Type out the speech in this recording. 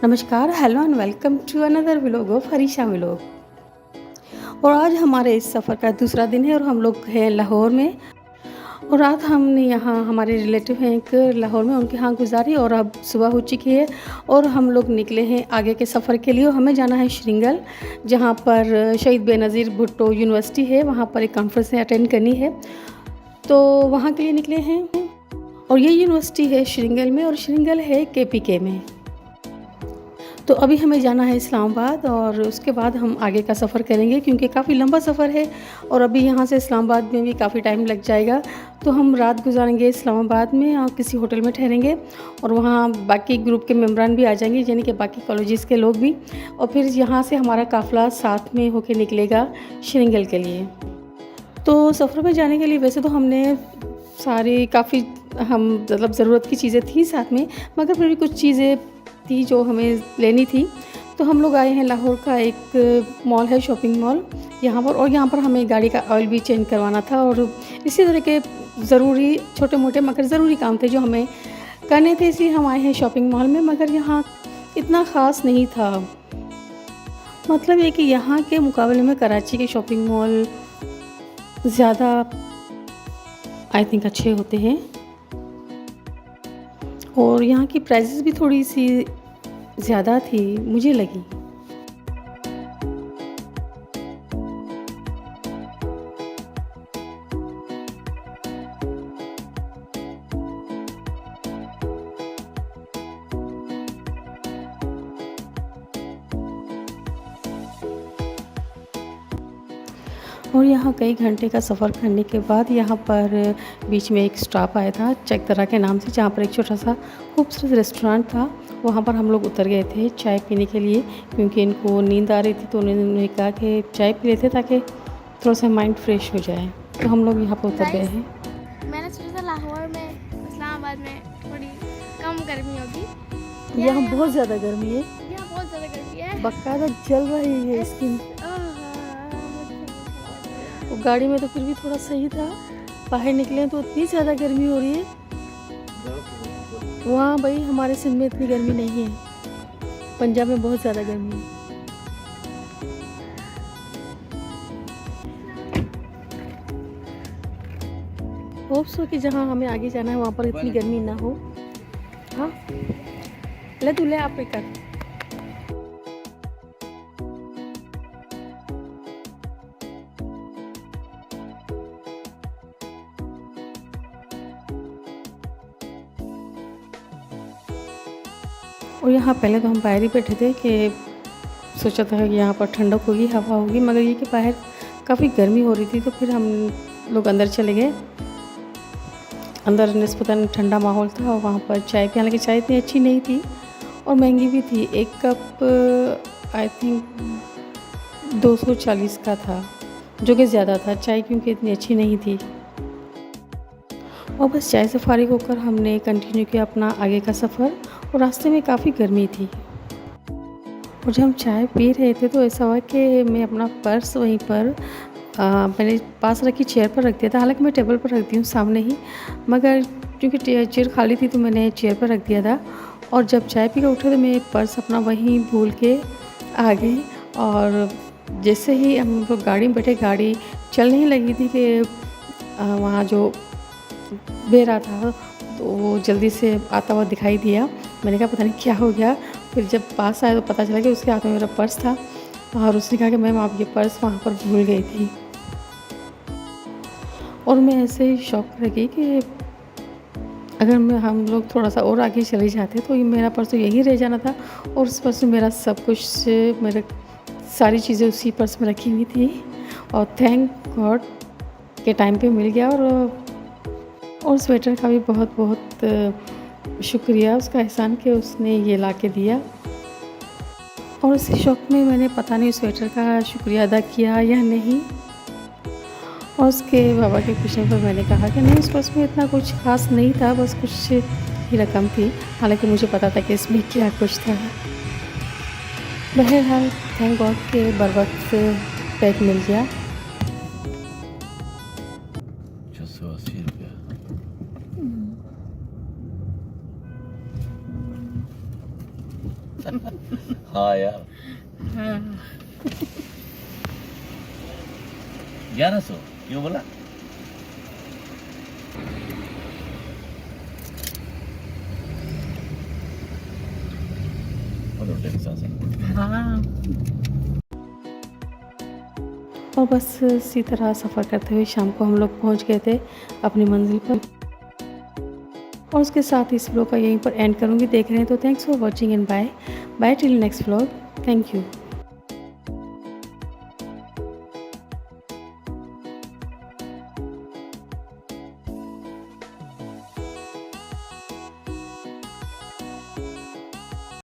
नमस्कार, hello and welcome to another vlog of Harisha vlog. और आज हमारे इस सफ़र का दूसरा दिन है और हम लोग हैं लाहौर में। और रात हमने यहाँ हमारे रिलेटिव हैं एक लाहौर में, उनके यहाँ गुजारी और अब सुबह हो चुकी है और हम लोग निकले हैं आगे के सफ़र के लिए। और हमें जाना है श्रृंगल, जहाँ पर शहीद बेनज़ीर भुट्टो यूनिवर्सिटी है, वहाँ पर एक कॉन्फ्रेंस अटेंड करनी है, तो वहाँ के लिए निकले हैं। और ये यूनिवर्सिटी है श्रृंगल में और श्रृंगल है KPK में। तो अभी हमें जाना है इस्लामाबाद और उसके बाद हम आगे का सफ़र करेंगे, क्योंकि काफ़ी लंबा सफ़र है और अभी यहाँ से इस्लामाबाद में भी काफ़ी टाइम लग जाएगा। तो हम रात गुजारेंगे इस्लामाबाद में और किसी होटल में ठहरेंगे और वहाँ बाकी ग्रुप के मेम्बरान भी आ जाएंगे, यानी कि बाकी कॉलेजेस के लोग भी। और फिर यहाँ से हमारा काफ़िला साथ में होकर निकलेगा श्रृंगल के लिए। तो सफ़र में जाने के लिए वैसे तो हमने सारी काफ़ी मतलब ज़रूरत की चीज़ें थी साथ में, मगर फिर भी कुछ चीज़ें थी जो हमें लेनी थी। तो हम लोग आए हैं लाहौर का एक मॉल है, शॉपिंग मॉल यहाँ पर, और यहाँ पर हमें गाड़ी का ऑयल भी चेंज करवाना था और इसी तरह के ज़रूरी छोटे मोटे मगर ज़रूरी काम थे जो हमें करने थे, इसलिए हम आए हैं शॉपिंग मॉल में। मगर यहाँ इतना ख़ास नहीं था, मतलब ये कि यहाँ के मुकाबले में कराची के शॉपिंग मॉल ज़्यादा आई थिंक अच्छे होते हैं और यहाँ की प्राइसेस भी थोड़ी सी ज़्यादा थी मुझे लगी। और यहाँ कई घंटे का सफ़र करने के बाद यहाँ पर बीच में एक स्टॉप आया था चकदरा के नाम से, जहाँ पर एक छोटा सा खूबसूरत रेस्टोरेंट था। वहाँ पर हम लोग उतर गए थे चाय पीने के लिए, क्योंकि इनको नींद आ रही थी, तो उन्होंने कहा कि चाय पी लेते ताकि थोड़ा सा माइंड फ्रेश हो जाए। तो हम लोग यहाँ पर उतर गए हैं। मैंने सोचा था लाहौर में, इस्लामाबाद में थोड़ी कम गर्मी होगी। यहाँ बहुत ज़्यादा गर्मी है, यहाँ बहुत ज़्यादा गर्मी है, बकायदा जल रही है स्किन। गाड़ी में तो फिर भी थोड़ा सही था, बाहर निकले तो इतनी ज़्यादा गर्मी हो रही है। वहाँ भाई हमारे सिंध में इतनी गर्मी नहीं है, पंजाब में बहुत ज़्यादा गर्मी है। होप सो कि जहाँ हमें आगे जाना है वहाँ पर इतनी गर्मी ना हो। हाँ ले दूल्हे आप कर। और यहाँ पहले तो हम बाहर ही बैठे थे कि सोचा था कि यहाँ पर ठंडक होगी, हवा होगी, मगर ये कि बाहर काफ़ी गर्मी हो रही थी। तो फिर हम लोग अंदर चले गए। अंदर निस्बतन ठंडा माहौल था और वहाँ पर चाय की, हालांकि चाय इतनी अच्छी नहीं थी और महंगी भी थी। एक कप आई थिंक 240 का था, जो कि ज़्यादा था चाय, क्योंकि इतनी अच्छी नहीं थी। और बस चाय से फारिग होकर हमने कंटिन्यू किया अपना आगे का सफ़र और रास्ते में काफ़ी गर्मी थी। और जब हम चाय पी रहे थे तो ऐसा हुआ कि मैं अपना पर्स वहीं पर मैंने पास रखी चेयर पर रख दिया था। हालांकि मैं टेबल पर रखती हूँ सामने ही, मगर क्योंकि चेयर खाली थी तो मैंने चेयर पर रख दिया था। और जब चाय पी कर उठे तो मैं पर्स अपना वहीं भूल के आ गई। और जैसे ही हम लोग गाड़ी में बैठे, गाड़ी चल नहीं लगी थी कि वहाँ जो बेरा था तो वो जल्दी से आता हुआ दिखाई दिया। मैंने कहा पता नहीं क्या हो गया। फिर जब पास आया तो पता चला कि उसके हाथ में मेरा पर्स था और उसने कहा कि मैम आप ये पर्स वहाँ पर भूल गई थी। और मैं ऐसे ही शॉक रह गई कि अगर हम लोग थोड़ा सा और आगे चले जाते तो ये मेरा पर्स तो यहीं रह जाना था। और उस पर्स में मेरा सब कुछ, मेरे सारी चीज़ें उसी पर्स में रखी हुई थी। और थैंक गॉड के टाइम पे मिल गया। और स्वेटर का भी बहुत बहुत शुक्रिया उसका, एहसान कि उसने ये ला के दिया। और उसी शौक में मैंने पता नहीं स्वेटर का शुक्रिया अदा किया या नहीं। और उसके बाबा के पूछने पर मैंने कहा कि नहीं, उस पर्स में इतना कुछ खास नहीं था, बस कुछ ही रकम थी। हालांकि मुझे पता था कि इसमें क्या कुछ था। बहरहाल थैंक गॉड के बर वक्त पैक मिल गया। 680 रुपया। हाँ यार, हाँ 1100 क्यों बोला? बोलो टेक्सास है। हाँ। और बस इसी तरह सफ़र करते हुए शाम को हम लोग पहुंच गए थे अपनी मंजिल पर। और उसके साथ इस व्लॉग का यहीं पर एंड करूंगी। देख रहे हैं तो thanks for watching and bye bye till next vlog. Thank you.